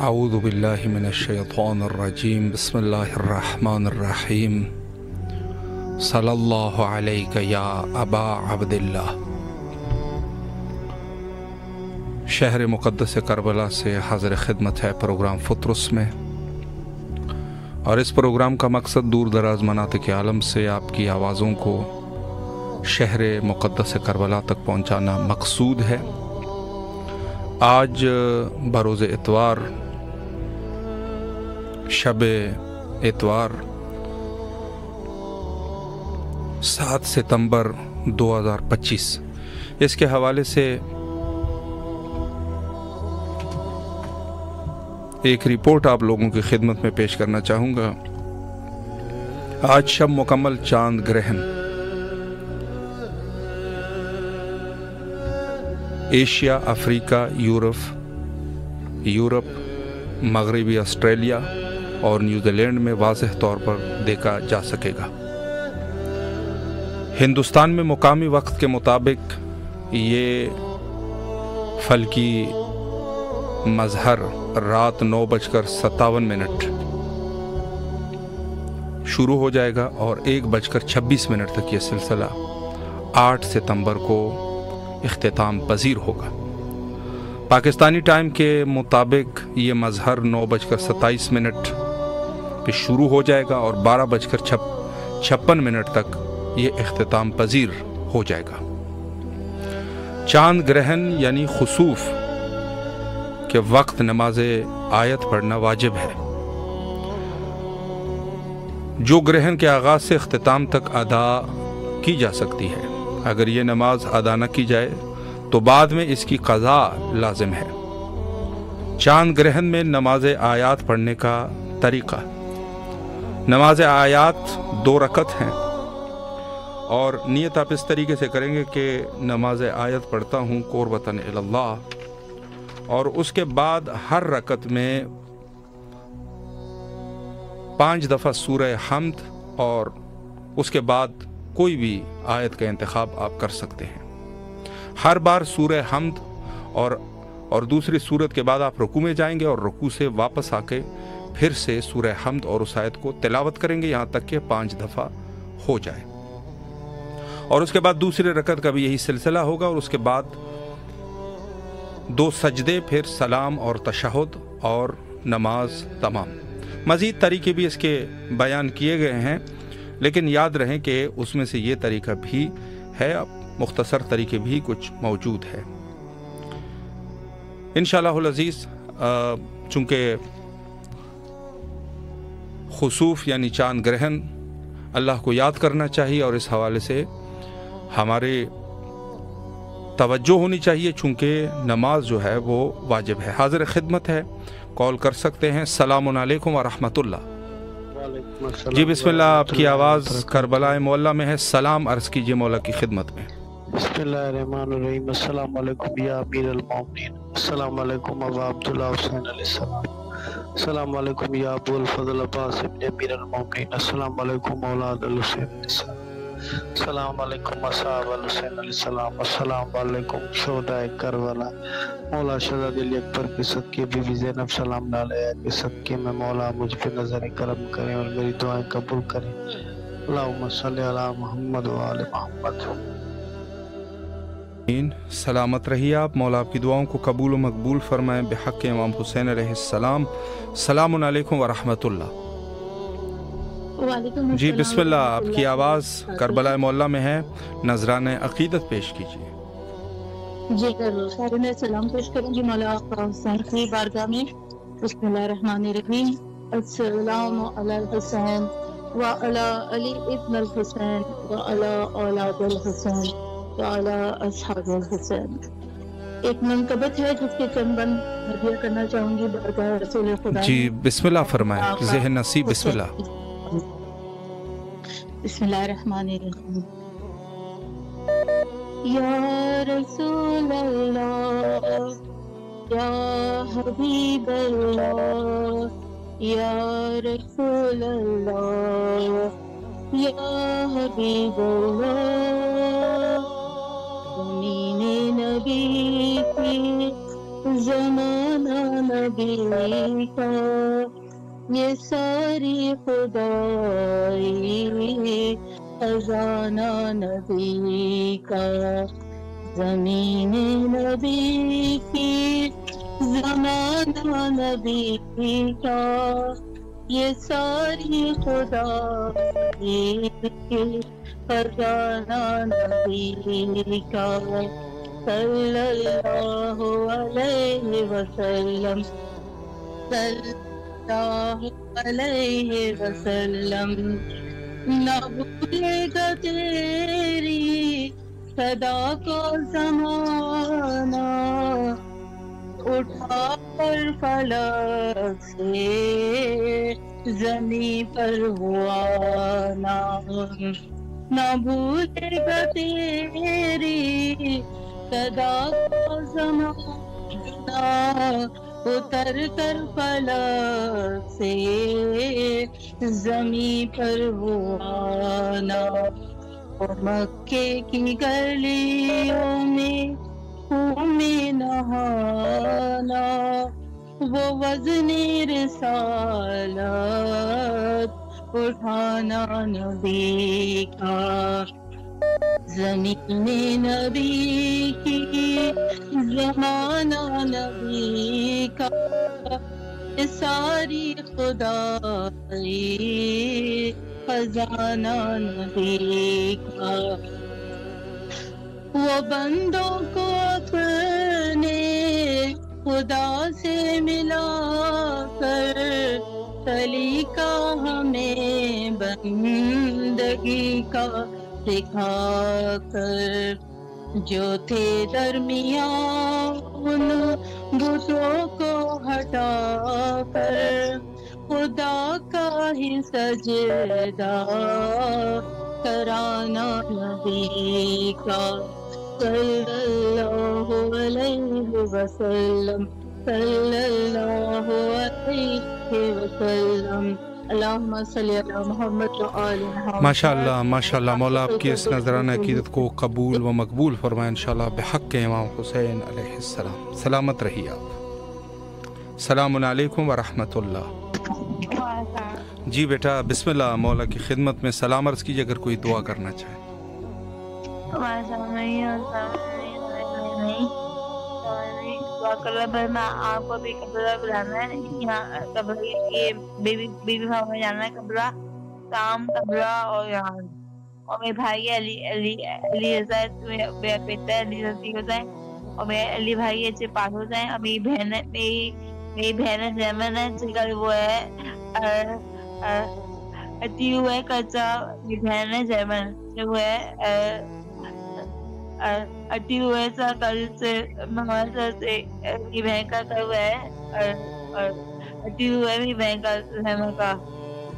अऊज़ु बिल्लाहि मिनश्शैतानिर्रजीम बिस्मिल्लाहिर्रहमानिर्रहीम सल्लल्लाहु अलैका या अबा अब्दिल्लाह। शहर मुक़द्दस करबला से हाज़िर खिदमत है प्रोग्राम फुतरस में, और इस प्रोग्राम का मकसद दूर दराज मनातिक आलम से आपकी आवाज़ों को शहर मुक़द्दस करबला तक पहुँचाना मकसूद है। आज बरोज़ इतवार, शब इतवार 7 सितंबर 2025, इसके हवाले से एक रिपोर्ट आप लोगों की खिदमत में पेश करना चाहूँगा। आज शब मुकम्मल चांद ग्रहण एशिया, अफ्रीका, यूरोप, मगरबी ऑस्ट्रेलिया और न्यूजीलैंड में वाज़ेह तौर पर देखा जा सकेगा। हिंदुस्तान में मुकामी वक्त के मुताबिक ये फल्की मज़हर रात 9:57 शुरू हो जाएगा और 1:26 तक ये सिलसिला 8 सितंबर को इख्तिताम पजीर होगा। पाकिस्तानी टाइम के मुताबिक ये मज़हर 9:27 पे शुरू हो जाएगा और 12:56 तक ये इख्तिताम पजीर हो जाएगा। चांद ग्रहण यानी खुसूफ के वक्त नमाज आयत पढ़ना वाजिब है। जो ग्रहण के आगाज़ से इख्तिताम तक अदा की जा सकती है। अगर ये नमाज अदा न की जाए तो बाद में इसकी क़ज़ा लाजिम है। चांद ग्रहण में नमाज आयात पढ़ने का तरीक़ा। नमाज आयात 2 रकत हैं और नियत आप इस तरीके से करेंगे कि नमाज आयत पढ़ता हूँ क़ुर्बतन इलल्लाह, और उसके बाद हर रकत में 5 दफ़ा सूरह हम्द और उसके बाद कोई भी आयत का इंतखाब आप कर सकते हैं। हर बार सूरह हम्द और दूसरी सूरत के बाद आप रुकू में जाएंगे और रुकू से वापस आके फिर से सूरह हम्द और उस आयत को तिलावत करेंगे यहाँ तक कि 5 दफ़ा हो जाए। और उसके बाद दूसरी रकत का भी यही सिलसिला होगा और उसके बाद 2 सजदे, फिर सलाम और तशहुद और नमाज तमाम। मज़ीद तरीके भी इसके बयान किए गए हैं, लेकिन याद रहें कि उसमें से ये तरीका भी है, मुख्तसर तरीके भी कुछ मौजूद है। इंशाअल्लाहुल अज़ीज़, चूँकि खुसूफ यानी चांद ग्रहण अल्लाह को याद करना चाहिए और इस हवाले से हमारे तवज्जो होनी चाहिए, चूँकि नमाज जो है वो वाजिब है। हाज़िर खिदमत है, कॉल कर सकते हैं। अस्सलामुन अलैकुम व रहमतुल्लाह। जी बिस्मिल्लाह, आपकी आवाज़ करबला मौला में है। सलाम अर्ज़ कीजिए मौला की खिदमत में। बिस्मिल्लाहिर्रहमानिर्रहीम। अस्सलाम वालेकुम या अमीर अल-मोमिनीन। अस्सलाम वालेकुम अबा अब्दुल्लाह हुसैन अलैहिस्सलाम। अस्सलाम वालेकुम या अबुल फज़ल अब्बास इब्न अमीर अल-मोमिनीन। अस्सलाम वालेकुम औलाद अल-हुसैन अलैहिस्सलाम। अस्सलाम वालेकुम असहाब अल-हुसैन अलैहिस्सलाम। अस्सलाम वालेकुम शुहदाए करबला। मौला शहज़ाद अली अकबर के सदके, बीबी ज़ैनब सलाम अलैहा के सदके में मौला मुझ पे नज़र करम करें और मेरी दुआएं कबूल करें। اللہم صلی علی محمد و آل محمد۔ سلامت رہیے آپ، مولا آپ کی دعاؤں کو قبول و مقبول فرمائیں بحق امام حسین علیہ السلام۔ السلام علیکم ورحمۃ اللہ۔ وعلیکم السلام۔ جی بسم اللہ، آپ کی آواز کربلا معلیٰ میں ہے، نذران عقیدت پیش کیجیے۔ جی ضرور، میں سلام پیش کروں گی مولا آقا حسین کی بارگاہ میں۔ بسم اللہ الرحمن الرحیم۔ السلام علی الحسین وعلی علی ابن الحسین وعلی اولاد الحسین وعلی اصحاب الحسین۔ ایک منقبت ہے جس کے چند بند ہدیہ کرنا چاہوں گی بارگاہ رسول خدا۔ جی بسم اللہ فرمائیں، ذہن نصیب بسم اللہ۔ بسم اللہ الرحمن الرحیم۔ یا رسول اللہ یا حبیب اللہ یا رسول اللہ یا حبیب اللہ، زمین نبی کی زمانہ نبی کا، یہ ساری خدائی خزانہ نبی کا، زمین نبی کی زمانہ نبی کا، یہ ساری خدائی خزانہ نبی کا، صلی اللہ علیہ وسلم، صلی اللہ علیہ وسلم۔ نہ بھولے گا تیری صدا کو زمانہ، اٹھا کر فلک سے زمین پر ہوا نا، نہ بھولے گا تیری صدا کو زمانہ، اتر کر فلک سے زمین پر ہوا نا، اور مکے کی گلیوں میں خون میں نہانا، وہ وزن رسالت اٹھانا نبی کا، زمین نبی کی زمانہ نبی کا، ساری خدائی خزانہ نبی کا، وہ بندوں کو اپنے خدا سے ملا کر، سلیقہ ہمیں بندگی کا سکھا کر، جو تھے درمیان ان بتوں کو ہٹا کر، خدا کا ہی سجدہ کرانا نبی کا، صلی اللہ علیہ وسلم، صلی اللہ علیہ وسلم۔ اللہم صلی علی محمد و آل محمد۔ ماشاء اللہ ماشاء اللہ، مولا آپ کی اس نذرانہ عقیدت کو قبول و مقبول فرمائے انشاءاللہ بحق امام حسین علیہ السلام۔ سلامت رہیے آپ۔ السلام علیکم ورحمۃ اللہ۔ جی بیٹا بسم اللہ، مولا کی خدمت میں سلام عرض کیجیے اگر کوئی دعا کرنا چاہے۔ میں آپ کو بھی قبلہ بلانا ہے، یہاں قبلہ یہ بیوی بھاؤ میں جانا ہے، قبلہ کام قبلہ اور یہاں، اور میرے بھائی علی رضا میرا بیٹا ہے، علی رضی ہو جائے، اور میرے علی بھائی اچھے پاس ہو جائیں، اور میری بہن ہے جیمن ہے، جگر وہ ہے ہے کچا، میری بہن ہے جیمن جو وہ ہے اٹی ہوئے سا کل سے ہمارے سے میری بہن کا کل ہوا ہے، اور اٹی ہوئے میری بہن کا رحمہ کا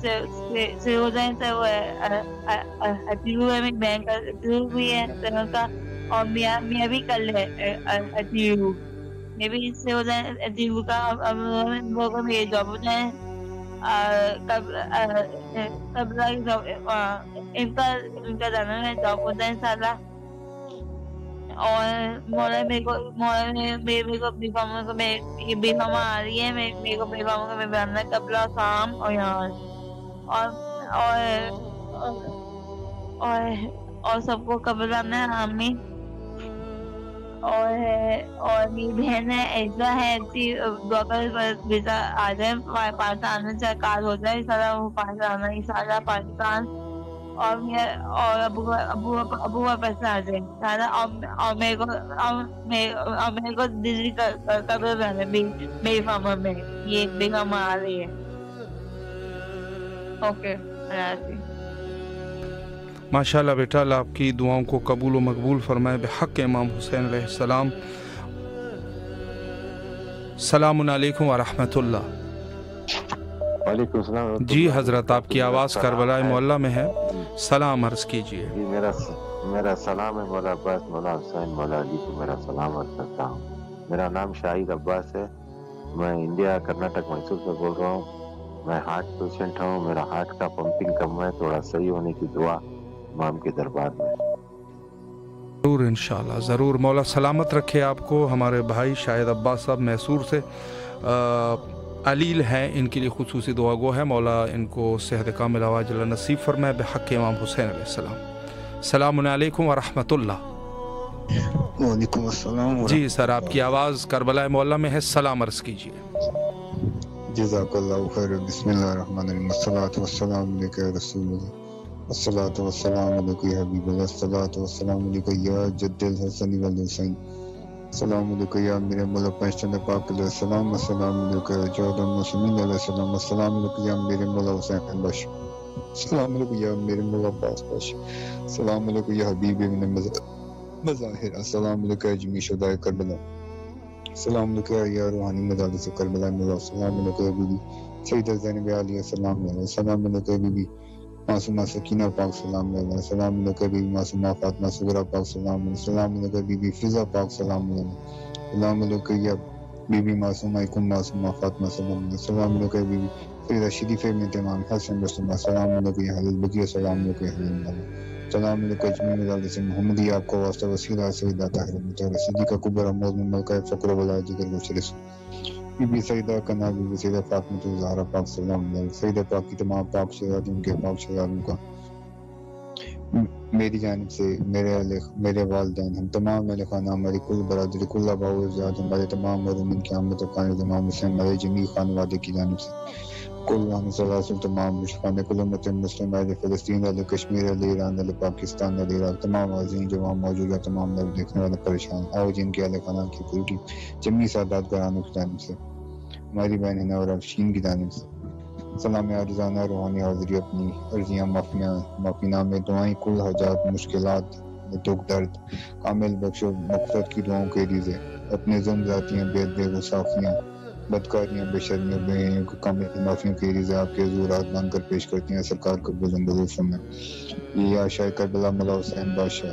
سے ہو جائیں تو وہ ہے اٹی ہوئے میری بہن کا بھی ہے رحمہ کا، اور میاں بھی کل ہے اٹی ہو میں بھی اس سے ہو جائیں اٹی ہو کا، وہ کو میری جاب ہو جائیں، قبل ان کا جانا ہے جاب ہو جائیں انشاءاللہ، اور مولا میرے کو اپنی فاموں کو یہ بے فاما آ رہی ہے، میرے کو بے فاموں کو میں بنانا ہے قبلہ کام اور یہاں، اور और सबको कबूल में आमीन। और मेरी बहन है एजा है, दुआ कर वीजा आ जाए, पाकिस्तान में से कार हो जाए सारा, वो पाकिस्तान सारा पाकिस्तान, और अबू वापस आ जाए सारा, और मेरे को दिल्ली कब्र रहने मेरी फार्मा में, ये बेगम आ रही है। ओके माशाल्लाह बेटा, अल्लाह आपकी दुआओं को कबूल व मकबूल फरमाए बिहक़ इमाम हुसैन अलैहिस्सलाम। सलामुन अलैकुम व रहमतुल्लाह। वालेकुम सलाम। जी हज़रत, आपकी आवाज़ करबला मोहल्ला में है, सलाम अर्ज़ कीजिए। जी मेरा सलाम है मौला अब्बास, मौला हुसैन, मौला अली को मेरा सलाम अर्ज़ करता हूँ। मेरा नाम शाहिद अब्बास है, मैं इंडिया कर्नाटक मैसूर से बोल रहा हूँ। मैं हार्ट पेशेंट हूँ, मेरा हार्ट का पंपिंग कम है, थोड़ा सही होने की दुआ इमाम के दरबार में। ज़रूर इंशाअल्लाह, ज़रूर। मौला सलामत रखे आपको। हमारे भाई शाहिद अब्बास साहब मैसूर से अलील हैं, इनके लिए खुसूसी दुआ गो है। मौला इनको सेहत कामिल आवाज़ नसीब फरमाए बिहक़ इमाम हुसैन अलैहिस्सलाम। सलामुन अलैकुम व रहमतुल्लाह। वालेकुम अस्सलाम। जी सर, आपकी आवाज़ करबला मोहल्ला में है, सलाम अर्ज़ कीजिए। जज़ाकल्लाहु खैर। बिस्मिल्लाहिर्रहमानिर्रहीम। अस्सलातु वस्सलामु अलैका या रसूलल्लाह, अस्सलातु वस्सलामु अलैका या हबीबल्लाह, अस्सलातु वस्सलामु अलैका या जद्दल हसन वल हुसैन, अस्सलामु अलैका या मेरे मौला पैगंबर पाक अलैहि सलाम, अस्सलामु अलैका या जौदुल मुस्लिमीन अलैहि सलाम, अस्सलामु अलैका या मेरे मौला हुसैन बख्श, अस्सलामु अलैका या मेरे मौला अब्बास बख्श, अस्सलामु अलैका या हबीब इब्न मज़ाहिर, अस्सलामु अलैका या जमी शुदाए करबला, अस्सलामु अलैका या रूहानी मदारिस करबला मौला, अस्सलामु अलैका या बीबी सैयदा ज़ैनब आलिया सलाम अलैहा, अस्सलामु अलैका या बीबी मासूमा सकीना पाक सलाम अलैहा, अस्सलामु अलैका बीबी मासूमा फातिमा सुगरा पाक सलाम अलैहा, अस्सलामु अलैका बीबी फिज़ा पाक सलाम अलैहा, अस्सलामु अलैका या बीबी मासूमा इकुम मासूमा फातिमा सलाम अलैहा, अस्सलामु अलैका बीबी फरीदा शरीफे में तमाम हसन रसूलुल्लाह, अस्सलामु अलैका या हलील बकी, अस्सलामु अलैका या हलील मौला, अस्सलामु अलैका जमी मदारिस मोहम्मदी, आपको वास्ता वसीला सईदा ताहिर मुतहर सिद्दीक़ा कुबरा मौजूद मलका फ़क्र वला जिगर मुशरिस बीबी सईदा कना, बीबी सईदा फातिमा ज़हरा पाक सलाम अलैहा, सईदा पाक की तमाम पाक शहजादियों के पाक शहजादियों का मेरी जानिब से मेरे वालिदैन, हम तमाम अहले खाना, हमारी कुल बरादरी, कुल आबाओ अज़वाज, हमारे तमाम मरूमिन क़यामत क़ायम इमाम हुसैन हमारे जमी खानवादे की जानिब से कुल सलासल तमाम मुशफ़ान कुल उम्मत मुस्लिम अहले फ़लस्तीन, अहले कश्मीर, अहले ईरान, अहले पाकिस्तान, अहले इराक़, तमाम आज़ीन जो वहाँ मौजूद है, तमाम लोग देखने वाले परेशान आओ जिनके अहले खाना की पूरी जमी सादात घरानों की जानिब से, हमारी बहन और अफशीन की जानिब से सलाम आरज़ाना रूहानी हाज़िरी, अपनी अर्जियाँ माफ़ीना में दुआएं, कुल हजात मुश्किलात दुख दर्द कामिल बख्शो मग़फ़िरत की दुआओं के रीज़े, अपने ज़ुल्म ज़ातियाँ बेगुसाफ़ियाँ बदकारियाँ बेशर्मियों बेहयाइयों को कामिल माफ़ियों के रीज़े आपके ज़ुरात मांग कर पेश करती हैं। सरकार को बुलंद फरमाए। ये आशाए करबला मौला हुसैन बादशाह,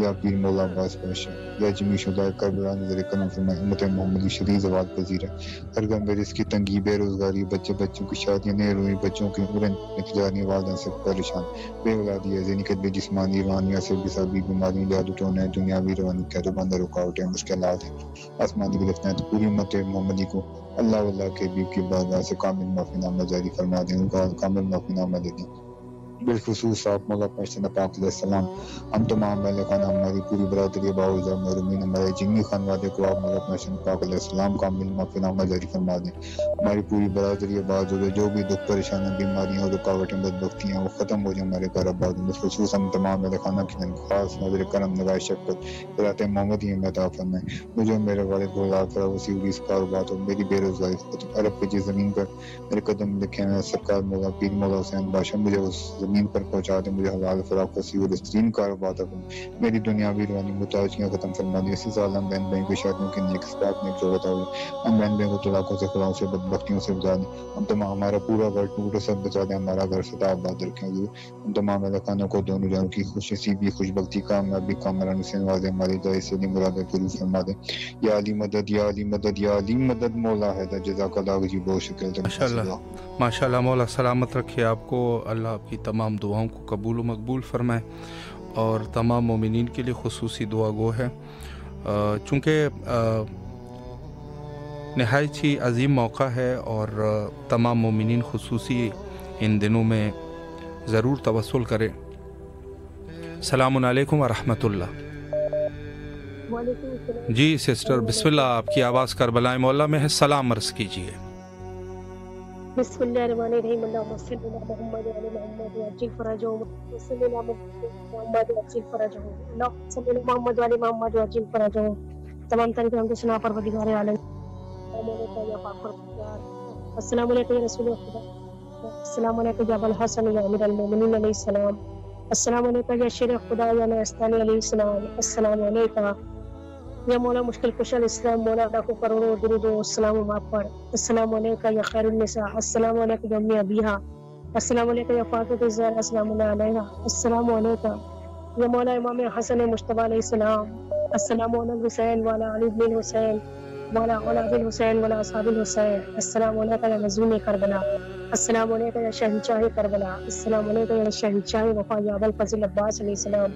या पीर मौला अब्बास बादशाह, या जमी शुदाए करबला नज़र करम फरमाए। उम्मत मोहम्मदी शरीर ज़वाल पज़ीर है, हर घर में रिज़्क़ की तंगी, बेरोज़गारी, बच्चों की शादियाँ नहीं हुई, बच्चों की उम्रें निकल वालदैन से परेशान, बेऔलादी है, ज़हनी खतरे, जिस्मानी रूहानी से बिसाबी बीमारियों, जादू टोने, दुनियावी रूहानी क़ैदोबंद रुकावटें, मुश्किलात हैं, आसमानी गिरफ्तार, तो पूरी उम्मत मोहम्मदी को अल्लाह के हबीब की बारगाह से कामिल माफ़ीनामा जारी फरमा दें, उनका कामिल माफ़ीनामा दे दें। बिलखुसूस आप मौला पैगंबर पाक अलैहिस्सलाम, हम तमाम अहले खाना, हमारी पूरी बरादरी बाउज़ा मरूमीन, हमारे जिन्नी खानवादे को आप मौला पैगंबर पाक अलैहिस्सलाम कामिल माफ़ीनामा जारी फरमा दें। हमारी पूरी बरादरी बाउज़ा जो भी दुख परेशानियाँ, बीमारियाँ और रुकावटें, बदबख्तियाँ वो ख़त्म हो जाए हमारे घर आबाद में। बिलखुसूस हम तमाम अहले खाना की खास नज़र करम नगाह शफ़क़त क़िरात मोहम्मदी में अता फरमाएं। मुझे मेरे वालिद को लाफ़ वसी उरीस कारोबार और मेरी बेरोज़गारी अरब की जिस ज़मीन पर मेरे कदम लिखे हैं, सरकार मौला पीर मौला हुसैन बादशाह मुझे उस ज़मीन पर पहुंचा दे, मुझे हलाल फराख वसी और इस्तीन कारोबार तक मेरी दुनियावी रूहानी मुताजियाँ खत्म फरमा दी। इसी साल हम बहन बहन की शादियों के नेक स्टाफ नेक जो बताओ, हम बहन बहन को तलाकों से खुलाओं से बदबख्तियों से बचा दें। हम तमाम हमारा पूरा घर टूट सब बचा दें, हमारा घर सदा आबाद रखें। हम तमाम अहले खानों को दोनों जानों की खुश नसीबी खुशबख्ती कामयाबी कामरानी से नवाज़े, हमारी जायज़ से मुरादें पूरी फरमा दें। या अली मदद, या अली मदद, या अली मदद मौला है जज़ाकल्लाह जी बहुत शुक्रिया। माशाल्लाह माशाल्लाह, मौला सलामत रखे आपको, अल्लाह आपकी तमाम दुआओं को कबूल व मकबूल फरमाए और तमाम मोमिनीन के लिए खुसूसी दुआ गो है। चूँकि नहायत ही अजीम मौका है और तमाम मोमिनीन खुसूसी इन दिनों में ज़रूर तवस्सुल करें। सलामुन अलैकुम व रहमतुल्लाह। जी सिस्टर बिस्मिल्लाह, आपकी आवाज़ करबला मौला में है, सलाम अर्ज़ कीजिए। बिस्मिल्लाहिर्रहमानिर्रहीम, अल्लाहुम्मा सल्लि अला मुहम्मद व अला मुहम्मद व अज्जिल फरजहु व सल्लि अला मुहम्मद व अज्जिल फरजहु, अल्लाहुम्मा सल्लि अला मुहम्मद व अला मुहम्मद व अज्जिल फरजहु। तमाम तारीफ़ हमद सना परवरदिगार आलम, या पाक परवरदिगार, अस्सलामु अलैकुम या रसूल खुदा, अस्सलामु अलैकुम या अबुल हसन या अमीर अल मोमिनीन अलैहि सलाम, अस्सलामु अलैकुम या शेर खुदा या नस्तानी अलैहि सलाम, अस्सलामु अलैकुम या मौला मुश्किल कुशल इस्लाम, मौला लाखों करोड़ों दुरूद व सलाम आप पर। अस्सलामु अलैकुम या खैरुन निसा, अस्सलामु अलैकुम या उम्मी अबीहा, अस्सलामु अलैकुम या फातिमा ज़हरा, अस्सलामु अलैहा, अस्सलामु अलैकुम या मौला इमाम हसन मुज्तबा अलैहि सलाम, अस्सलामु अला हुसैन व अला अली इब्न हुसैन व अला औलाद हुसैन व अला असहाब हुसैन, अस्सलामु अलैकुम या मज़लूम करबला, अस्सलामु अलैकुम या शहीद करबला, अस्सलामु अलैकुम या शहीद वफा या अबुल फज़ल अब्बास अलैहि सलाम,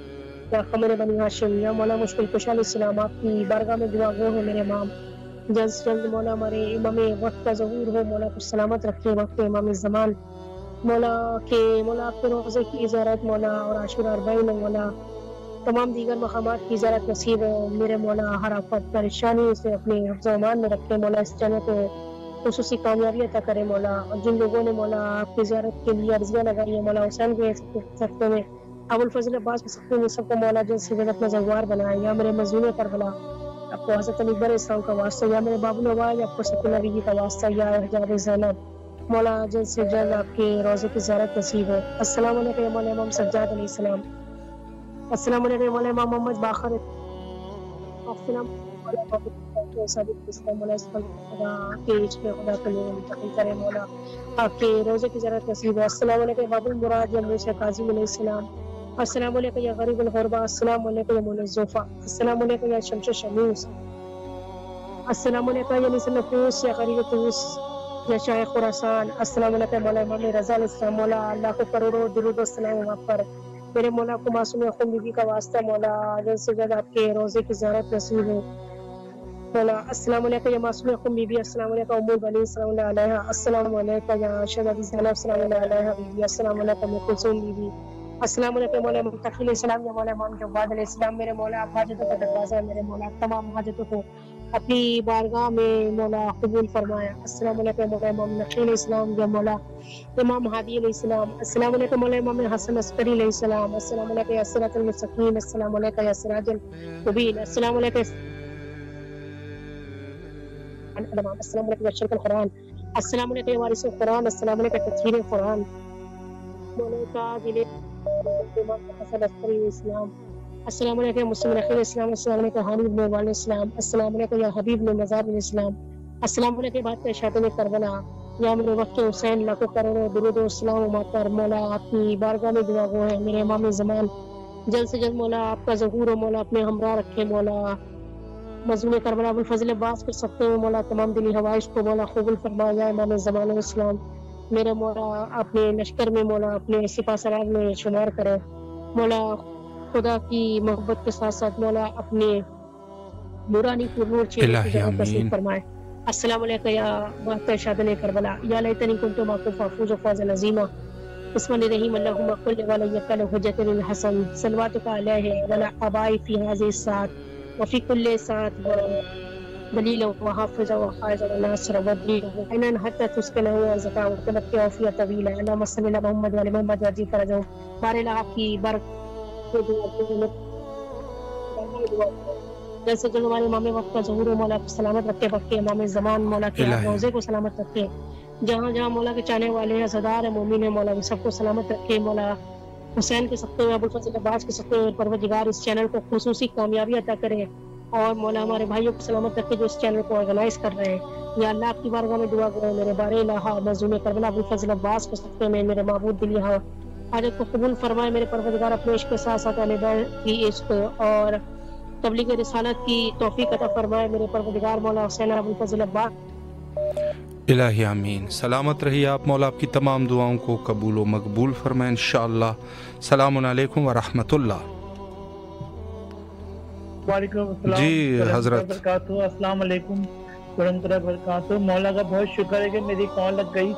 या कमर बनी हाशिम, या मौला मुश्किल कुशल इस्लाम, आपकी बारगाह में दुआ गो हो मेरे इमाम, जल्द से जल्द मौला हमारे इमाम वक्त का ज़हूर हो, मौला कुछ सलामत रखे वक्त इमाम ज़मान, मौला आपके रोज़े की ज़ियारत मौला और आशूरा अरबईन मौला तमाम दीगर मकामात की ज़ियारत नसीब हो मेरे मौला। हर आफत परेशानी से अपने हिफ्ज़ व अमान में रखे मौला, इस चैनल को खुसूसी कामयाबी अता करे मौला। और जिन लोगों ने मौला आपकी ज़ियारत के लिए अर्ज़ियाँ लगाई है मौला, हुसैन के सख्ते में अबुल फजल अब्बास के सख्ते में सबको मौला जैसे जगत में जवार बनाए, या मेरे मज़लूम करबला आपको हज़रत अली बर इस्लाम का वास्ता, या मेरे बाबुल नवाज आपको सकीना बीवी का वास्ता, या हिजाब ज़ैनब मौला जल्द से जल्द आपके रोज़े की ज़ियारत नसीब हो। अस्सलामु अलैकुम मौला इमाम सज्जाद अलैहि सलाम, अस्सलामु अलैकुम मौला इमाम मोहम्मद बाखर, अस्सलाम मौला आपके रोज़े की ज़ियारत नसीब हो। अस्सलामु अलैकुम बाबुल मुराद या मूसा काज़िम अलैहि सलाम, अस्सलामु अलैकुम या गरीबुल गुरबा, अस्सलामु अलैकुम या मौला ज़ुफ़ा, अस्सलामु अलैकुम या शम्स शमीस, अस्सलामु अलैकुम या निसन नफूस या गरीब तूस या शाह खुरासान, अस्सलामु अलैकुम मौला इमाम रज़ा अलैहिस्सलाम, मौला अल्लाह को करोड़ों दुरूद व सलाम आप पर। मेरे मौला को मासूम खुद बीबी का वास्ता मौला जल्द से जल्द आपके रोज़े की ज़ियारत नसीब हो मौला। अस्सलामु अलैकुम या मासूम खुद बीबी, अस्सलामु अलैकुम उम्मुल बनीन सल्लल्लाहु अलैहा, अस्सलामु अलैकुम या शहज़ादी ज़ैनब सल्लल्लाहु अलैहा बीबी, अस्सलामु अलैकुम या कुलसूम बीबी, अस्सलामु अलैकुम मौला मुतक़ी अलैहिस्सलाम या मौला इमाम जवाद अलैहिस्सलाम। मेरे मौला आप हाजतों का दरवाज़ा है मेरे मौला, तमाम हाजतों को अपनी बारगाह में मौला कबूल फरमाया। अस्सलामु अलैकुम मौला इमाम नक़ी अलैहिस्सलाम या मौला इमाम हादी अलैहिस्सलाम, अस्सलामु अलैकुम मौला इमाम हसन अस्करी अलैहिस्सलाम, अस्सलामु अलैकुम या सिरातुल मुस्तक़ीम, अस्सलामु अलैकुम या सिराजुल मुबीन, अस्सलामु अलैकुम अस्सलामु अलैकुम या शरफ़ुल कुरान, अस्सलामु अलैकुम या वारिसुल कुरान, अस्सलामु अलैकुम तत्हीरुल कुरान, मौला दिले इमाम हसन अस्करी अलैहिस्सलाम, अस्सलामु अलैकुम मुस्लिम रखील इस्लाम, अस्सलामु अलैकुम हानी इब्न वाल इस्लाम, अस्सलामु अलैकुम या हबीब इब्न मज़ार इस्लाम, अस्सलामु अलैकुम बात के शातिन करबला, या मेरे वक्त हुसैन लाखों करोड़ों दुरूद व सलाम आप पर। मौला आपकी बारगाह में दुआ गो है मेरे इमाम ज़मान, जल्द से जल्द मौला आपका ज़हूर हो मौला अपने हमरा रखे मौला। मज़लूम करबला अबुल फज़ल अब्बास कर सकते हो मौला, तमाम दिली हवाइश को मौला कबूल फरमाया इमाम ज़मान इस्लाम। मेरे मौला अपने लश्कर में मौला अपने सिपा सलार में शुमार करे मौला, खुदा की मोहब्बत के साथ साथ मौला अपने नूरानी पुरनूर चेहरे की जगह नसीब फरमाए। अस्सलामु अलैकुम या बात शादन करबला, या लैतनी कुन्तु माकुम फाफूज़ फौज़न अज़ीमा, बिस्मिल्लाहिर्रहमानिर्रहीम, अल्लाहुम्मा कुल वलिय्यकल हुज्जतुल हसन, सल्लवातुका अलैहि वला अबाई फी हाज़िहि सात व फी कुल्ली सात व दलील व हाफ़िज़ व ख़ाइज़ व नासिर व दलील इनन हत्ता तुस्किनहु व ज़का व तमक्की व फ़ी तवीला, अल्लाहुम्मा सल्लि अला मुहम्मद व अला मुहम्मद व अज्जिल फरजहु। बारिक आपकी जैसे जो हमारे इमाम वक्त का ज़हूर है मौला सलामत रखे, वक्त इमाम ज़मान मौला के रोज़े को सलामत रखे, जहाँ जहाँ मौला के चाहने वाले हैं सदार है मोमिन है मौला सबको सलामत रखे मौला। हुसैन के सकते हुए अबुल फज़ल अब्बास के सकते हुए परवरदिगार इस चैनल को खुसूसी कामयाबी अता करे, और मौला हमारे भाइयों को सलामत रखे जो इस चैनल को ऑर्गेनाइज कर रहे हैं। या अल्लाह आपकी बारगाह में दुआ करो मेरे बारे इलाहा मज़लूम करबला अबुल फज़ल अब्बास के सकते में मेरे माबूद दिल यहाँ हाजत को कबूल फरमाए मेरे परवरदिगार, अपने इश्क के साथ साथ अहले बैत की इश्क और तबलीग रिसालत की तौफीक अता फरमाए मेरे परवरदिगार मौला हुसैन अबुल फज़ल अब्बास। इलाही आमीन। सलामत रहिए आप, मौला आपकी तमाम दुआओं को कबूल व मकबूल फरमाए इंशाअल्लाह। सलामुन अलैकुम व रहमतुल्लाह। जी हजरत। अस्सलाम वालेकुम वरहमतुल्लाहि वबरकातुहू। मौला का बहुत शुक्र है कि मेरी कॉल लग गई।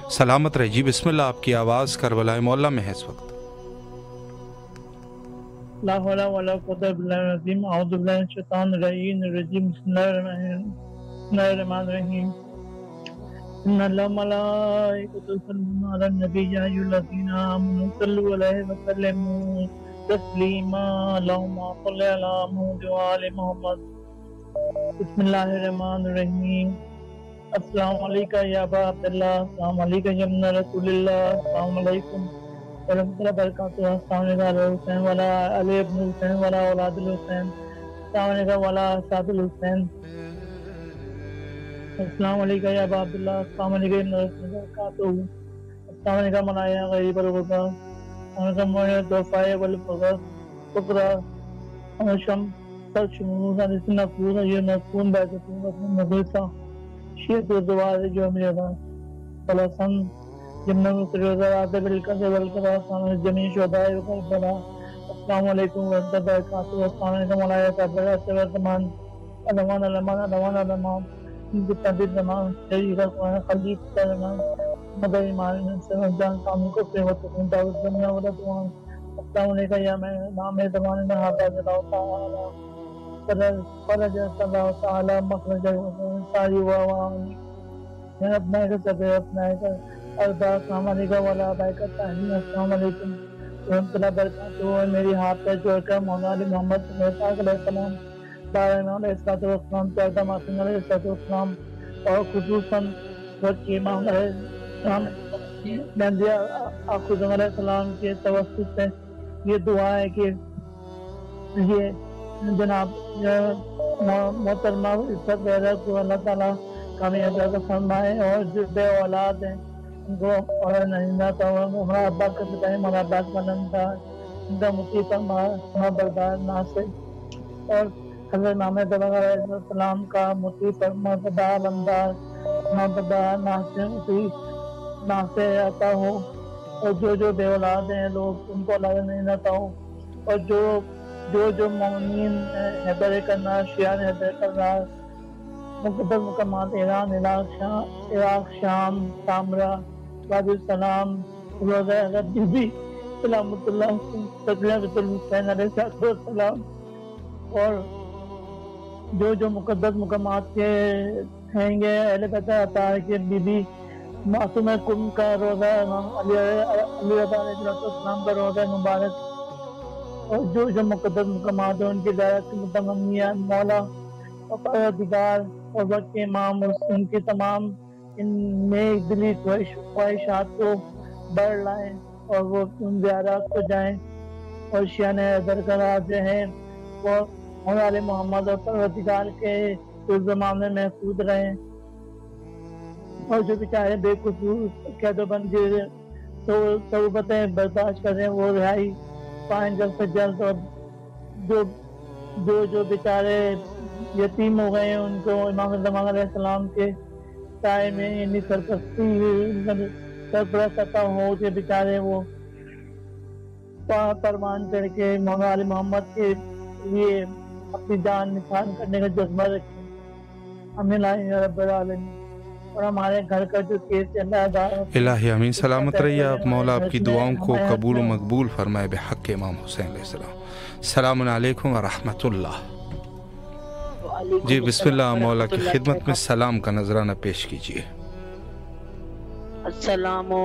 सलामत रहे जी। बिस्मिल्लाह, आपकी आवाज़ करबला मौला में है इस वक्त। ला हौला वला कुव्वता इल्ला बिल्लाह अऊज़ु बिल्लाहि मिनश शैतानिर रजीम बिस्मिल्लाहिर्रहमानिर्रहीम इन्ना अल्लाह मलाइकतहु युसल्लूना अलन नबी या अय्युहल्लज़ीना आमनू सल्लू अलैहि व सल्लिमू तस्लीमा अल्लाहुम्मा सल्लि अला मुहम्मद व आलि मुहम्मद बिस्मिल्लाहिर्रहमानिर्रहीम अस्सलामु अलैका या अबा अब्दुल्लाह अस्सलामु अलैका या इब्न रसूलिल्लाह अस्सलामु अलैकुम वरहमतुल्लाहि वबरकातुहू अस्सलामु अलैका हुसैन वाला अली इब्न हुसैन वाला औलादुल हुसैन अस्सलामु अलैका वाला सादुल हुसैन अस्सलामु अलैका या अबा अब्दुल्लाह अस्सलामु अलैका इब्न रसूलिल्लाह वबरकातुहू अस्सलामु अलैका मलाया गरीबुल गुरबा अनकमय दोफाए वल फुकरा अशम तशमून अलिसना पूरा ये नकून बैतून अपने मदरसा शेख दुआर जो मेरा बलसन जन्नत मुसररात बिलकद वलकदा सामने जमी शुदाए करबला अस्सलाम वालेकुम व रहमतुल्लाहि व बरकातहू अस्सलाम अलैकुम मलाया तबरा से तमाम अलमान इनके तबीब जमान तेरी का खलीफ करना मदद ईमान से जान काम को सेवत दाऊद दुनिया वाला दुआ अस्सलाम अलैकुम या मैं नाम है जमाने में हाथ अल्लाह ताला फरज अल्लाह ताला मखरज सारी वावा मैं अपना के सब अपना का अरदास नामानी का वाला बैकत ताही अस्सलाम वालेकुम रहमतुल्लाहि बरकातहू। मेरी हाथ पे जोड़कर मौला अली मोहम्मद सल्लल्लाहु बारनाम इस्लाम चौदह मासूम अलैहिस्सलाम और खुसूसन वक्त इमाम मेहंदी आखुज़म अलैहिस्सलाम के तवस्सुत से ये दुआ है कि ये जनाब मोहतरमा इज्जत वगैरह को अल्लाह ताला कामयाब फरमाए और जो बे औलाद हैं उनको और नहीं ना तो हमारा अब्बा का बताए हमारा अब्बास बनंदा इनका मुती फरमा बरदार नासिर और हज़रत मोहम्मद अलैहिस्सलाम का मुती फरमा बरदार लमदार बरदार नासिर आता हो और जो बे औलाद हैं लोग उनको अल्लाह नहीं नाता हो और जो मोमिन हैदर करना शियान हैदर करना मुकद्दस मुकम्मत ईरान इराक शाम तामरा वादिसलाम रोज़ा बीबी सलामुल्लाह तकरीबुल हुसैन अलैहिस्सलाम और जो मुकद्दस मुकम्मत के हैंगे अहले बैत अतार के बीबी मासूम कुम का रोज़ा अली अलैहिस्सलाम का रोज़ा मुबारक और जो मुकद्दस मुकम्मत है उनकी ज़ियारत की मुतमन्निया मौला और परवरदिगार और वक्त इमाम उनकी तमाम इन नेक दिली ख्वाहिशात को बढ़ लाएं और वो उन ज़ियारत को जाएं और शान दरकरार जो हैं वो मौला मोहम्मद और परवरदिगार के ज़मान में महफूज रहें और जो बेचारे बेकसूर कैदोबंदी तौबतें बर्दाश्त करें वो रिहाई पाएं जल्द से जल्द और जो बेचारे यतीम हो गए हैं उनको इमाम ज़मान अलैहिस्सलाम के साए में इन्हीं सरपरस्त हो के बेचारे वो परवान करके मौला अली मोहम्मद के लिए अपनी जान निशान करने का जज्बा रखें हमें लाए रब्बुल आलमीन और हमारे घर का जो केस चल रहा है इलाही आमीन। सलामत रहिए आप। मौला आपकी दुआओं को कबूल व मकबूल फरमाए बेहक़ इमाम हुसैन अलैहिस्सलाम। सलाम अलैकुम व रहमतुल्लाह। जी बिस्मिल्लाह, मौला की खिदमत में सलाम का नजराना पेश कीजिए। अस्सलामु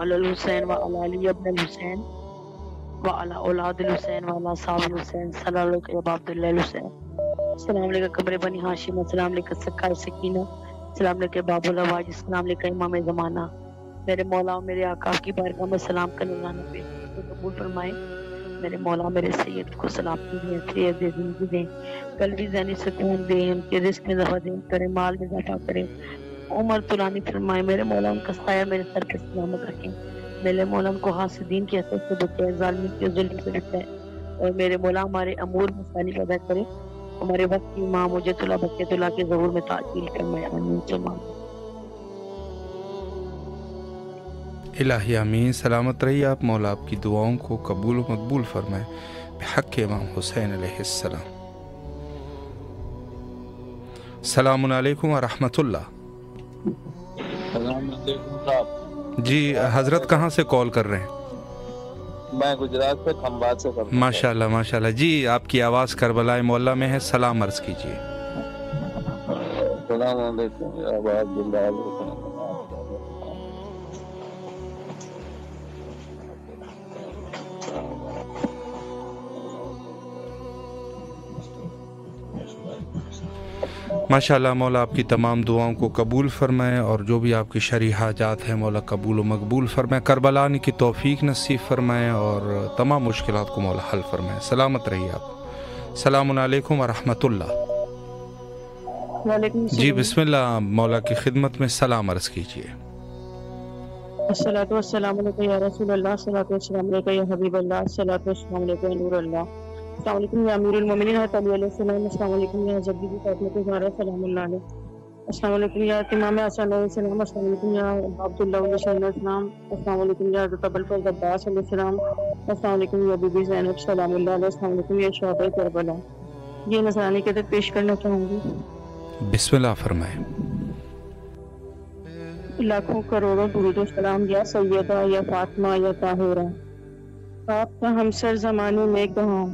अलल हुसैन व अला अली इब्न हुसैन व अला औलादिल हुसैन व अला साहिब हुसैन सल्लल्लाहु अलैहि व अब्दुल्लाह हुसैन। अस्सलाम वालेकुम कमरे बनी हाशिम, अस्सलाम वालेकुम सक्कार सकीना, अस्सलाम वालेकुम बाबुल अवाज, अस्सलाम वालेकुम इमाम ज़माना। मेरे मौला और मेरे आका की बारगाह में सलाम का नजराना पेश कबूल फरमाए। मेरे मौला मेरे सैयद को सलाम दें, सेहत दे, जिंदगी दें, कल्बी ज़हनी सुकून दें, उनके रिस्क में इजाफा दें करें, माल में इजाफा करें, उम्र तुलानी फरमाए। मेरे मौला उनका साया मेरे सर पे सलामत रखें। मेरे मौला उनको हासिदीन की हसद से बचाए, ज़ालिमीन के जुल्म से बचाए और मेरे मौला हमारे अमूर में आसानी पैदा करें। हमारे वक्त की इमाम मुजद्दिद बक़ियतुल्लाह के ज़हूर में ताजील फरमाए। आमीन सुम्मा इलाही आमीन। सलामत रहिए आप। मौला आपकी दुआओं को कबूल व मकबूल फरमाए बेहक़ इमाम हुसैन अलैहिस्सलाम। सलामुन अलैकुम व रहमतुल्लाह। सलाम جی حضرت کہاں سے کال کر رہے ہیں؟ میں گجرات سے کھمبات سے کرتا ہوں. ماشاءاللہ ماشاءاللہ. جی آپ کی آواز کربلا مولا میں ہے، سلام عرض کیجیے. السلام علیکم یا ابا عبداللہ. ماشاءاللہ مولا آپ کی تمام دعاؤں کو قبول فرمائے، اور جو بھی آپ کی شرعی حاجات ہیں مولا قبول و مقبول فرمائے. کربلا آنے کی توفیق نصیب فرمائے اور تمام مشکلات کو مولا حل فرمائے. سلامت رہیے آپ. السلام علیکم ورحمۃ اللہ. وعلیکم السلام. جی بسم اللہ، مولا کی خدمت میں سلام عرض کیجیے. الصلاۃ والسلام علیکم یا رسول اللہ، الصلاۃ والسلام علیکم یا حبیب اللہ، الصلاۃ والسلام علیکم یا نور اللہ. السلام علیکم یا امیر المومنین حضرت علی علیہ السلام. السلام علیکم یا حضرت بی بی فاطمہ الزہرا سلام اللہ علیہ. السلام علیکم یا امام حسن علیہ السلام. السلام علیکم یا عبداللہ علیہ السلام. السلام علیکم یا حضرت ابوالفضل عباس علیہ السلام. السلام علیکم یا بی بی زینب سلام اللہ علیہ. السلام علیکم یا شہداء کربلا. یہ نذرانی کے عدد پیش کرنا چاہوں گی. بسم اللہ فرمائیں. لاکھوں کروڑوں درود و سلام یا سیدہ یا فاطمہ یا طاہرہ. آپ کا ہمسر زمانے میں کہاں،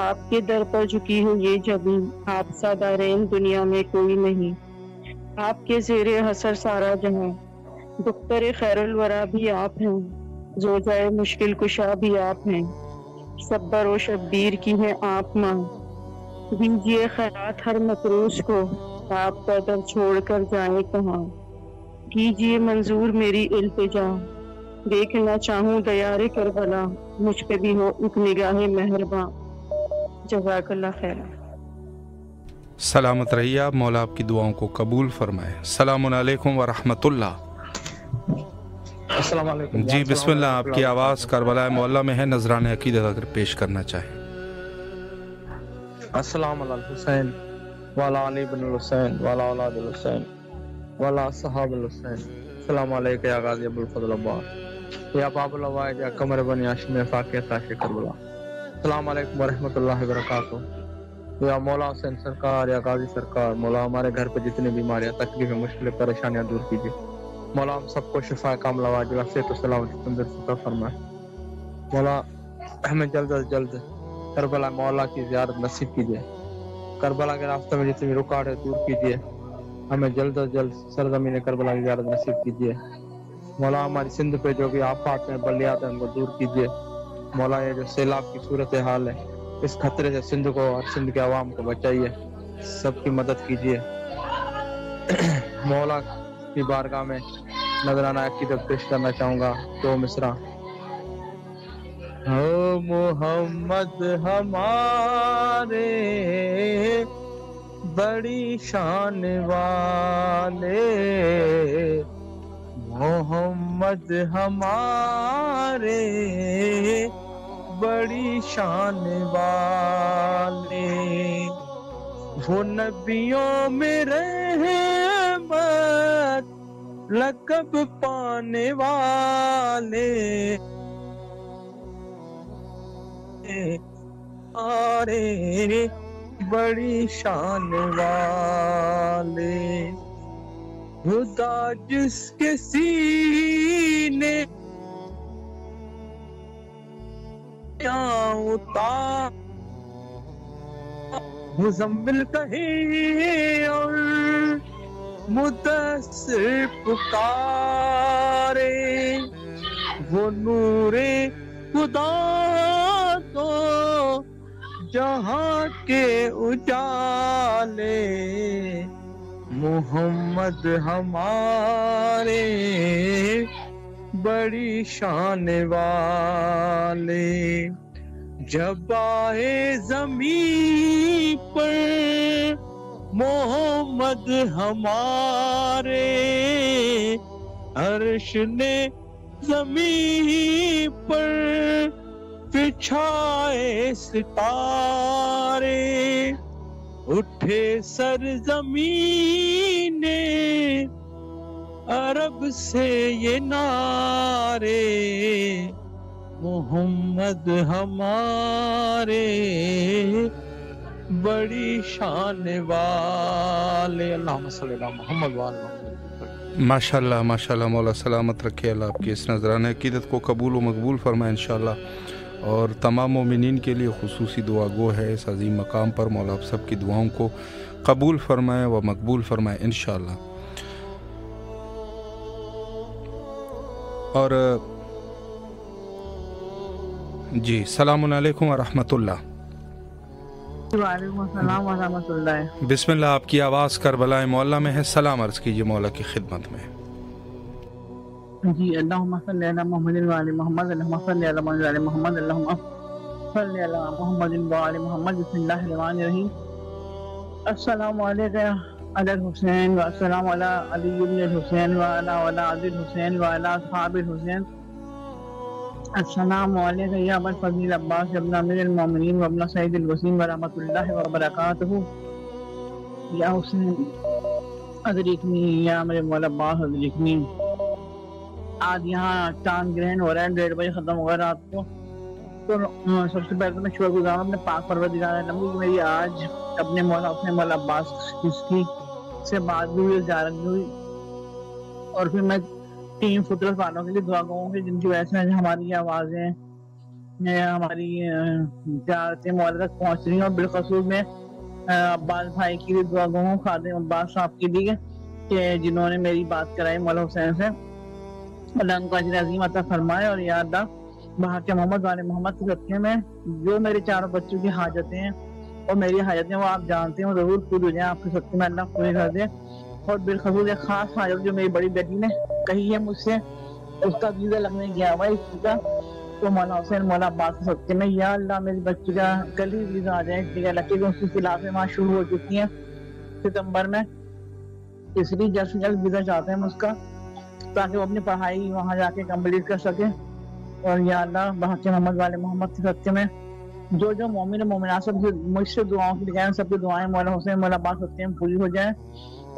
آپ کے در پر جھکی ہو یہ جبیں. آپ سا دارین دنیا میں کوئی نہیں، آپ کے زیر حسر سارا جہاں. دختر خیر الورا بھی آپ ہیں، زوجہ مشکل کشا بھی آپ ہیں. صبر و شبیر کی ہیں آپ ماں، دیجیے خیرات ہر مقروض کو. آپ کا در چھوڑ کر جائیں کہاں، کیجیے منظور میری التجا. دیکھنا چاہوں دیار کربلا، مجھ پہ بھی ہو ایک نگاہ مہرباں. جزاک اللہ خیر. سلامت رہیے آپ، مولا آپ کی دعاؤں کو قبول فرمائے. السلام علیکم ورحمۃ اللہ. السلام علیکم. جی بسم اللہ، آپ کی آواز کربلا مولا میں ہے، نذران عقیدت اگر پیش کرنا چاہیں. السلام علی الحسین والا علی بن الحسین والا اولاد الحسین والا صحاب الحسین. السلام علیکم یا غازی ابوالفضل عباس یا باب الوائد یا قمر بن ہاشم فاقیہ تاش کربلا. السلام علیکم ورحمۃ اللہ وبرکاتہ. یا مولا حسین سرکار یا غازی سرکار، مولا ہمارے گھر پہ جتنی بیماریاں تکلیفیں مشکلیں پریشانیاں دور کیجیے. مولا ہم سب کو شفا کاملہ واجبہ صحت و سلامتی تندرستی عطا فرمائے. مولا ہمیں جلد از جلد کربلا مولا کی زیارت نصیب کیجیے. کربلا کے راستے میں جتنی رکاوٹیں دور کیجیے. ہمیں جلد از جلد سرزمین کربلا کی زیارت نصیب کیجیے. مولا ہماری سندھ پہ جو بھی آفات ہیں بلیات ہیں ان کو دور کیجیے. مولا یہ جو سیلاب کی صورتحال ہے، اس خطرے سے سندھ کو اور سندھ کے عوام کو بچائیے، سب کی مدد کیجیے. مولا کی بارگاہ میں نذرانہ عقیدت پیش کرنا چاہوں گا. دو مصرع. ہو محمد ہمارے بڑی شان والے، محمد ہمارے بڑی شان والے. وہ نبیوں میں رحمت لقب پانے والے، آرے بڑی شان والے. خدا جس کے سینے اتار مزمل کہے اور مدثر پکارے، وہ نور خدا تو جہاں کے اجالے، محمد ہمارے بڑی شان والے. جب آئے زمین پر محمد ہمارے، عرش نے زمین پر بچھائے ستارے، اٹھے سر زمین عرب سے یہ نعرے، محمد ہمارے بڑی شان والے. اللہم صلی اللہ محمد وعلی محمد. माशाल्लाह माशाल्लाह, मौला सलामत रखे, अल्लाह आपकी इस नजराने अकीदत को कबूल व मकबूल फरमाए इंशाअल्लाह। और तमाम मोमिनीन के लिए खुसूसी दुआ गो है इस अजीम मकाम पर, मौला आप सब की दुआओं को कबूल फरमाए व मकबूल फरमाए इंशाअल्लाह। और जी, सलामुन अलैकुम व रहमतुल्लाह। वालेकुम अस्सलाम व रहमतुल्लाह। बिस्मिल्लाह, आपकी आवाज़ करबला मौला में है, सलाम अर्ज़ कीजिए मौला की खिदमत में। जी, अल्लाहुम्मा सल्ली अला मुहम्मदिन व आलि मुहम्मद, अल्लाहुम्मा सल्ली अला मुहम्मद व आलि मुहम्मद, अल्लाहुम्मा सल्ली अला मुहम्मदिन व आलि मुहम्मद। बिस्मिल्लाहिर रहमानिर रहीम। अस्सलामु अलैका अला हुसैन व अस्सलामु अला अली इब्न हुसैन व अला औलादिल हुसैन व अला असहाबिल हुसैन। अस्सलामु अलैका या अबल फज़ील अब्बास इब्न अमीरुल मोमिनीन व इब्न सय्यिदिल वसीम व रहमतुल्लाहि व बरकातहू। या हुसैन अदरिकनी, या मेरे मौला अब्बास अदरिकनी। आज यहाँ चांद ग्रहण हो रहा है, 1:30 बजे खत्म होगा रात को। तो सबसे पहले तो मैं शुक्रगुजार हूँ अपने पाक परवरदिगार आलम की, मेरी आज अपने मौला अब्बास की से बात भी हुई, ज़ियारत भी हुई। और फिर मैं टीम फुतरत वालों के लिए दुआ करूँगी जिनकी वजह से हमारी आवाज़ें हमारी ज़ियारतें मौला तक पहुँच रही हैं। और बिलखसूस में अब्बास भाई की भी दुआ करूँ, खादिम अब्बास साहब के लिए, कि जिन्होंने मेरी बात कराई मौला हुसैन से, अल्लाह उनको अजर अज़ीम अता फरमाए। और या अल्लाह वहाँ के मोहम्मद वाले मोहम्मद के सदक़े में जो मेरे चारों बच्चों की हाजतें हैं और मेरी हाजतें वो आप जानते हैं, ज़रूर पूरी हो जाए आपके सदक़े में, अल्लाह पूरी कर दे। और बिलखसूस एक ख़ास हाजत जो मेरी बड़ी बेटी ने कही है मुझसे, उसका वीज़ा लगने गया हुआ है इस का, तो मौला हुसैन मौला अब्बास के सदक़े में या अल्लाह मेरी बच्ची का कल ही वीज़ा आ जाए, टीका लगे कि उसकी खिलाफें वहाँ शुरू हो चुकी हैं सितंबर में, इसलिए जल्द से जल्द वीज़ा चाहते हैं हम उसका, ताकि वो अपनी पढ़ाई वहाँ जाके कंप्लीट कर सके। और या अल्लाह वहाँ के मोहम्मद वाले मोहम्मद के सदक़े में जो जो मोमिन मोमिनात सब मुझसे दुआओं की लिखाएं, सबकी दुआएं मौला हुसैन मौला अब्बास के सदक़े में पूरी हो जाए।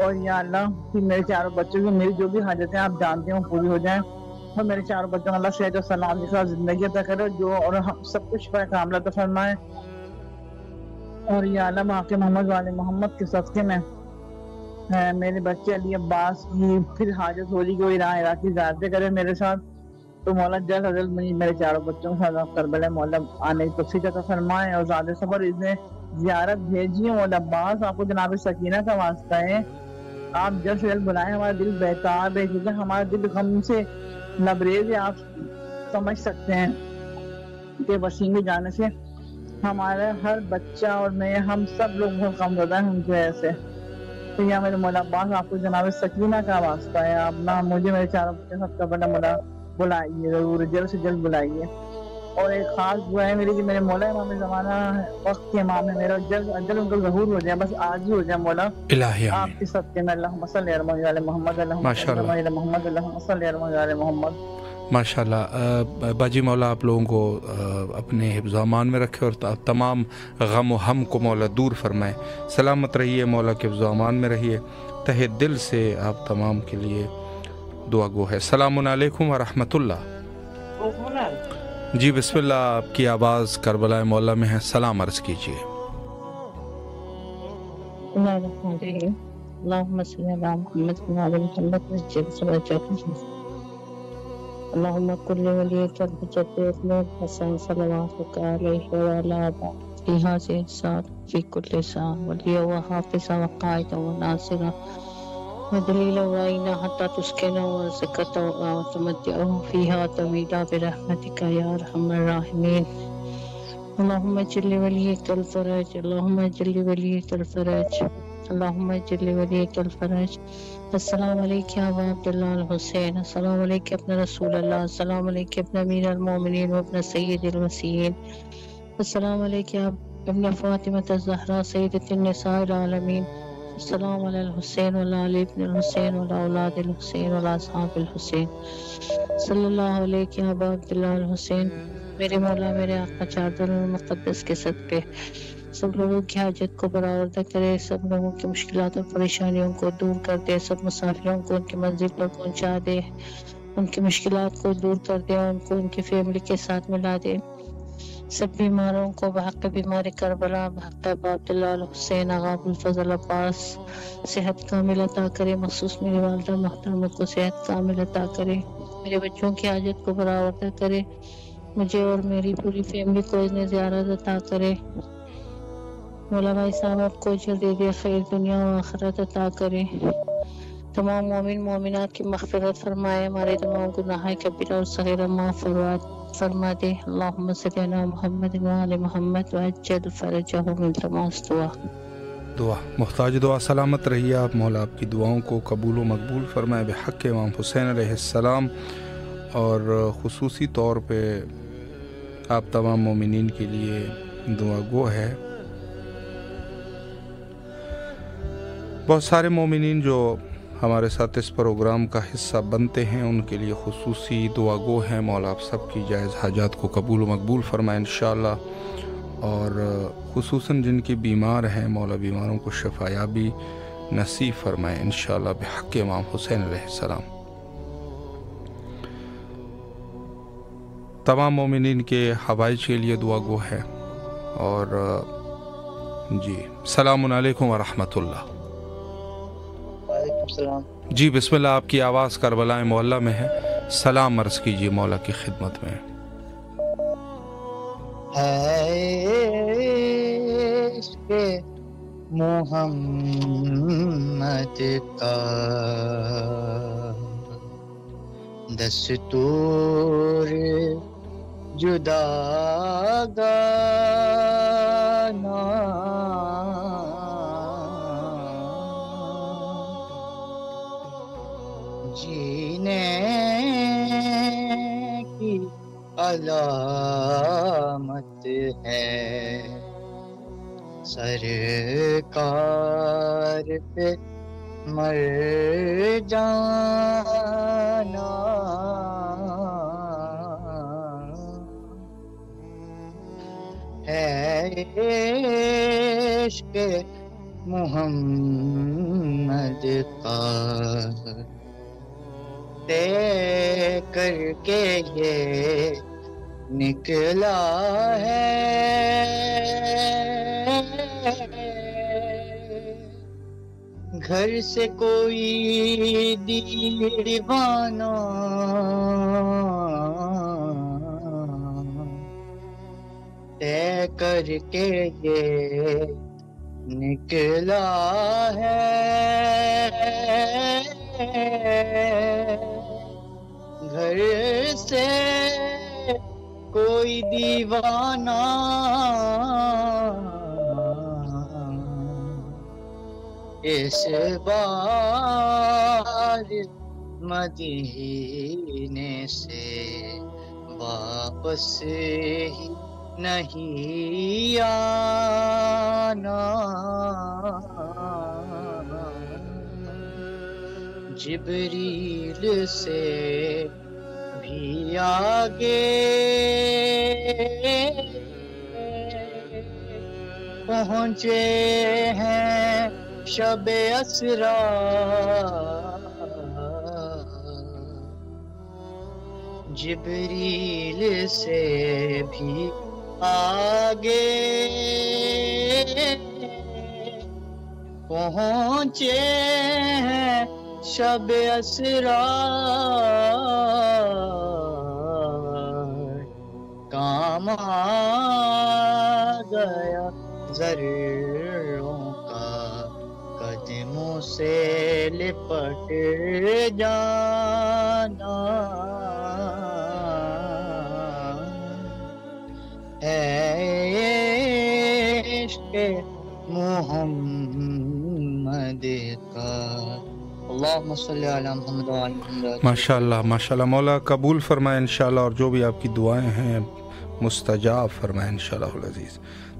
और या अल्लाह कि मेरे चारों बच्चों की मेरी जो भी हाजतें आप जानते हो पूरी हो जाएं, और मेरे चारों बच्चों को अल्लाह सेहत और सलाम के साथ ज़िंदगी अता करे, जो और हम सब कुछ कामला अता फरमाए। और या अल्लाह वहाँ के मोहम्मद वाले मोहम्मद के सदक़े में मेरे बच्चे अली अब्बास की फिर हाजत हो रही कि वो इराक की ज़ियारतें करे मेरे साथ, तो मौला जल्द अज जल्द मेरे चारों बच्चों के साथ करबला मौला आने की तौफीक अता फरमाए। और ज़्यादा सफ़र इसने ज़ियारत भेजी है मौला अब्बास, आपको जनाब सकीना का वास्ता है, आप जल्द से जल्द बुलाएं, हमारा दिल बेताब है, क्योंकि हमारा दिल गम से लबरेज है। आप समझ सकते हैं कि वसीम जाने से हमारा हर बच्चा और मैं हम सब लोग बहुत गमज़दा हैं उनकी वजह से। तो या मेरे मौला अब्बास आपको जनाब सकीना का वास्ता है, आप ना मुझे मेरे चारों बच्चों सब का बड़ा मौला बुलाइए, ज़रूर जल्द से जल्द बुलाइए। और एक खास दुआ है मेरी कि मेरे मौला इमाम ज़माना वक्त के इमाम है मेरा, जल्द अजल उनको ज़हूर हो जाए, बस आज ही हो जाए मौला आपके सदक़े में। अल्लाहुम्मा सल्ली अला मुहम्मद, अल्लाहुम्मा सल्ली अला मुहम्मद, अल्लाहुम्मा सल्ली अला मुहम्मद। माशाल्लाह बाजी, मौला आप लोगों को अपने हिफ्ज़ अमान में रखे और तमाम गम व हम को मौला दूर फरमाए। सलामत रहिए, मौला के हिफ्ज़ अमान में रहिए, तहे दिल से आप तमाम के लिए दुआ गो है। सलामुन अलैकुम व रहमतुल्लाह। जी बिस्मिल्लाह, आपकी आवाज़ करबला मौला में है, सलाम अर्ज़ कीजिए। अल्लाहुम्मा कुल्ली वलिय्यिकल हुज्जत इब्न हसन सल्लल्लाहु अलैहि व अला आलिहि हाज़िहि सात फी कुल्ली सा वलिया व हाफ़िज़ा व क़ाइदा व नासिरा व दलीला व आइना हत्ता तुस्किना व ज़कता व तुमत्तिअहु फ़ीहा तवीला बिरहमतिका या अरहमर राहिमीन। अल्लाहुम्मा जल्ली वलिय्यिकल फ़रज, अल्लाहुम्मा जल्ली वलिय्यिकल फ़रज, अल्लाहुम्मा जल्ली वलिय्यिकल फ़रज। अस्सलाम वालेकुम या अबा अब्दुल्लाह अल हुसैन, अस्सलाम वालेकुम अपना रसूल अल्लाह, अस्सलाम वालेकुम अपना अमीर अल मोमिनीन व अपना सय्यिद अल वसीयीन, अस्सलाम वालेकुम अपना फातिमा ज़हरा सय्यदतुन निसा अल आलमीन, अस्सलाम अलल हुसैन व अला अली इब्न अल हुसैन व अला औलाद अल हुसैन व अला असहाब अल हुसैन, सल्लल्लाहु अलैहि या अबा अब्दुल्लाह अल हुसैन। मेरे मौला मेरे आका चादर मुक़द्दस के सदक़े सब लोगों की हाजत को बराबर करे, सब लोगों की मुश्किलात और परेशानियों को दूर कर दे, सब मुसाफिरों को उनकी मंजिल पर पहुंचा दे, उनकी मुश्किलात को दूर कर दे, उनको उनकी फैमिली के साथ मिला दे। सब बीमारों को बहक़ बीमारी करबला बहक़ अब्दुल्ला हुसैन आगा अबुल फजल अब्बास सेहत कामिल अता करे। मखसूस मेरी वालिदा मोहतरमा को सेहत कामिल अता करे। मेरे बच्चों की हाजत को बराबर करे। मुझे और मेरी पूरी फैमिली को इन्हें ज़ियारत अता करे। मौला भाई साहब आपको जल्दी दे खैर दुनिया और आखिरत अता करे। तमाम मोमिन मोमिनात की मग़फ़िरत फरमाए। हमारे तमाम गुनाह कबीरा और सगीरा माफ़ फरमा दे। अल्लाहुम्मा सल्ली अला मुहम्मद व आले मुहम्मद व अज्जल फ़रजहु मिन तमास्तुआ। दुआ मुहताज दुआ सलामत रहिए आप। मौला आपकी दुआओं को कबूल व मकबूल फरमाए बिहक़ इमाम हुसैन अलैहिस्सलाम। और ख़ुसूसी तौर पे आप तमाम मोमिनीन के लिए दुआ गो है। बहुत सारे मोमिनीन जो हमारे साथ इस प्रोग्राम का हिस्सा बनते हैं उनके लिए ख़ुसूसी दुआ गो हैं। मौला आप सबकी जायज़ हाजात को कबूल व मकबूल फरमाए इंशाअल्लाह। और ख़ुसूसन जिनके बीमार हैं मौला बीमारों को शफ़ायाबी नसीब फरमाए इंशाअल्लाह बिहक़ इमाम हुसैन अलैहिस्सलाम। तमाम मोमिनीन के हवाइज के लिए दुआ गो है। और जी सलामुन अलैकुम व रहमतुल्लाह। जी बिस्मिल्लाह। आपकी आवाज़ करबला मोहल्ला में है। सलाम अर्ज़ कीजिए मौला की खिदमत में। मोहम्मद का दस्तूर जुदागाना जीने की अलामत है। सरकार पे मर जाना है इश्क़ मुहम्मद का। तय करके ये निकला है घर से कोई दीवाना। तय करके ये निकला है घर से कोई दीवाना। इस बार मदीने से वापस ही नहीं आना। जिब्रील से भी आगे पहुँचे हैं शब असरा। जिब्रील से भी आगे पहुँचे हैं शब असरा। काम आ गया ज़र्रों का कदमों से लिपट जाना। है इश्क़ मुहम्मद का। अल्लाहुम्मा सल्ली अला मुहम्मद व आले मुहम्मद। माशाअल्लाह माशाअल्लाह। मौला कबूल फरमाए इंशाअल्लाह। और जो भी आपकी दुआएं हैं मुस्तजाब फरमाए इंशाअल्लाह अज़ीज़।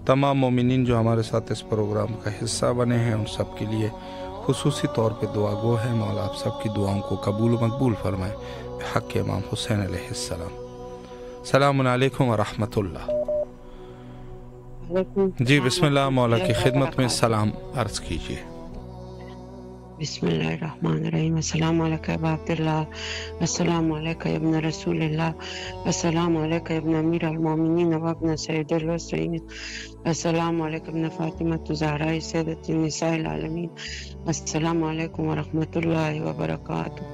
तमाम मोमिनीन जो हमारे साथ इस प्रोग्राम का हिस्सा बने हैं उन सब के लिए खुसूसी तौर पे दुआ गो है। मौला आप सबकी दुआओं को कबूल मकबूल फरमाए हक़ इमाम हुसैन अलैहिस्सलाम। सलामुन अलैकुम व रहमतुल्लाह। जी बिस्मिल्लाह। मौला की खिदमत में सलाम अर्ज़ कीजिए। بسم اللہ الرحمن الرحیم. السلام علیکم ابا عبداللہ، السلام علیکم ابن رسول اللہ، السلام علیکم ابن امیر المومنین و ابن سید الحسین، السلام علیکم ابن فاطمۃ الزہراء سیدۃ النساء العالمین، السلام علیکم ورحمۃ اللہ وبرکاتہ.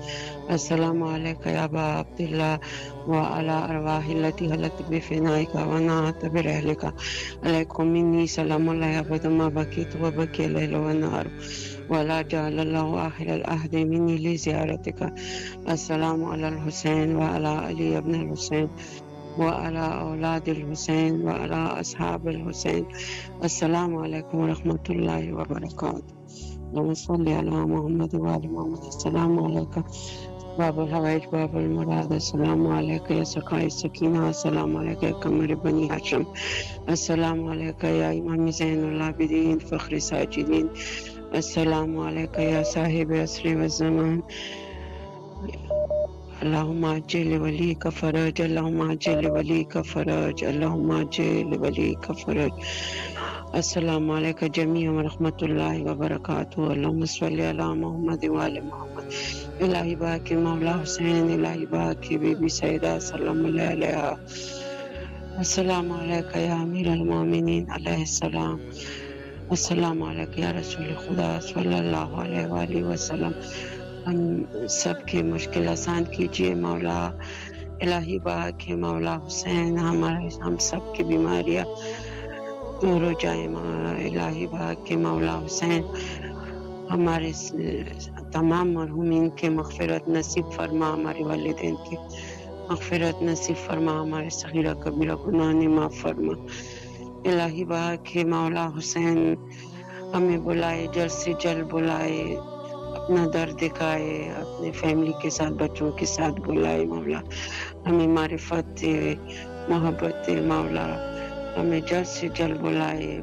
السلام علیکم یا ابا عبداللہ وعلی ارواح التي حلت بفنائک ونعت برحلک، علیکم منی سلام اللہ ابدا ما بقیت وبقی اللیل والنہار ولا جعل اللہ آخر العہد منی لزیارتک. السلام علی الحسین وعلی علی ابن الحسین وعلی اولاد الحسین وعلی اصحاب الحسین. السلام علیکم ورحمۃ اللہ وبرکاتہ. اللہم صلی علی محمد وعلی محمد. السلام علیکم باب الحوائج باب المراد. السلام علیکم یا سقائے سکینہ. السلام علیکم یا قمر بنی ہاشم. السلام علیکم یا امام زین العابدین فخر ساجدین. السلام علیکم یا صاحب عصر والزمان. اللہم عجل ولی کا فرج، اللہم عجل ولی کا فرج، اللہم عجل ولی کا فرج. السلام علیکم جمیعا ورحمۃ اللہ وبرکاتہ. اللہم صلی علی محمد وعلی محمد. الہی باقی مولا حسین، الہی باقی بی بی سیدہ سلام اللہ علیہا. السلام علیکم یا امیر المومنین علیہ السلام. السلام علیکم یا رسول خدا صلی اللہ علیہ وآلہ وسلم. ہم سب کی مشکل آسان کیجیے مولا. الہی باقی مولا حسین، ہم سب کی بیماریاں دور ہو جائیں. الہی باقی مولا حسین، ہمارے تمام مرحومین کے مغفرت نصیب فرما، ہمارے والدین کے مغفرت نصیب فرما، ہمارے صغیرہ کبیرہ گناہ معاف فرما. الہی باقی مولا حسین ہمیں بلائے، جلد سے جلد بلائے، اپنا درد دکھائے، اپنے فیملی کے ساتھ بچوں کے ساتھ بلائے مولا. ہمیں معرفت دے، محبت دے مولا. ہمیں جلد سے جلد بلائے.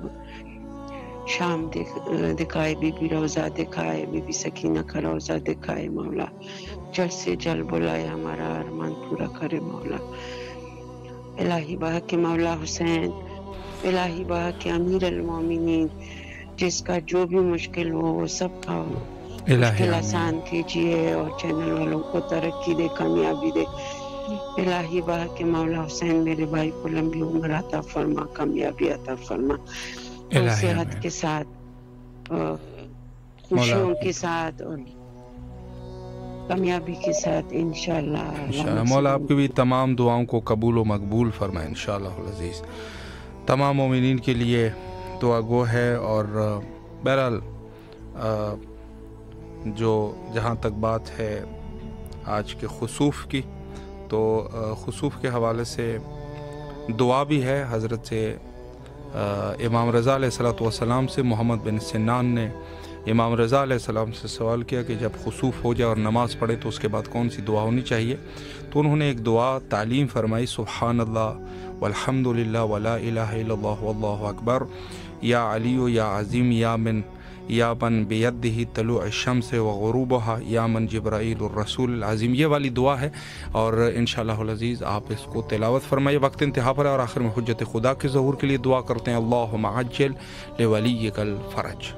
شام دکھائے، بی بی روزہ دکھائے، بی بی سکینہ کا روزہ دکھائے مولا. جلد سے جلد بلائے، ہمارا ارمان پورا کرے مولا. الہی باقی مولا حسین، الہی باقی امیر المومنین، جس کا جو بھی مشکل ہو وہ سب کا مشکل آسان کیجیے اور چینل والوں کو ترقی دے، کامیابی دے. الہی باقی مولا حسین میرے بھائی کو لمبی عمر عطا فرما، کامیابی عطا فرما، اور صحت کے ساتھ، خوشیوں کے ساتھ اور کامیابی کے ساتھ انشاءاللہ. مولا آپ کی بھی تمام دعاؤں کو قبول و مقبول فرمائے انشاءاللہ العزیز. تمام مومنین کے لیے دعا گو ہے. اور بہرحال جو جہاں تک بات ہے آج کے خسوف کی، تو خسوف کے حوالے سے دعا بھی ہے. حضرت امام رضا علیہ السلام سے محمد بن سنان نے امام رضا علیہ السلام سے سوال کیا کہ جب خسوف ہو جائے اور نماز پڑھے تو اس کے بعد کون سی دعا ہونی چاہیے. تو انہوں نے ایک دعا تعلیم فرمائی، سبحان اللہ والحمد للہ ولا الہ الا اللہ واللہ اکبر، یا علی یا عظیم یا من بیدہ طلوع الشمس وغروبها یا من جبرائیل الرسول العظیم. یہ والی دعا ہے اور انشاءاللہ العزیز آپ اس کو تلاوت فرمائیے. وقت انتہا پر ہے اور آخر میں حجت خدا کے ظہور کے لیے دعا کرتے ہیں، اللہم عجل لولیک الفرج.